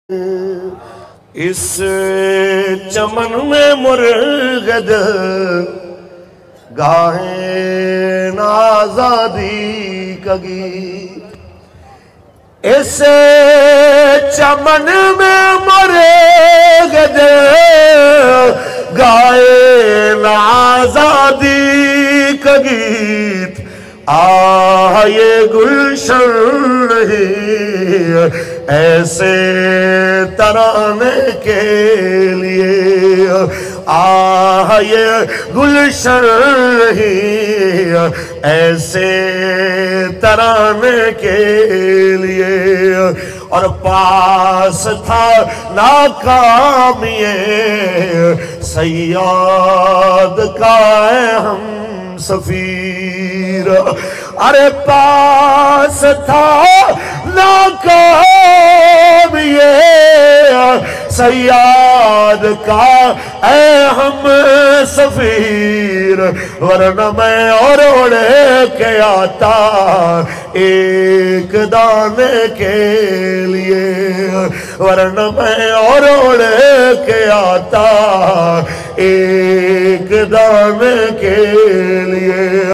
اس چمن میں مرغد گاہیں آزادی کا گیت، اس چمن میں مرغد گاہیں آزادی کا گیت، یہ گلشن نہیں ایسے ترانے کے لیے، یہ گلشن نہیں ایسے ترانے کے لیے، اور پاس تھا ناکامی صیاد کا ہم سفیر، ارے پاس تھا ناکامی صیاد کا اے ہم سفیر، ورنہ میں اور اڑے کے آتا ایک دانے کے لیے، ورنہ میں اور اڑے کے آتا ایک دانے کے لیے۔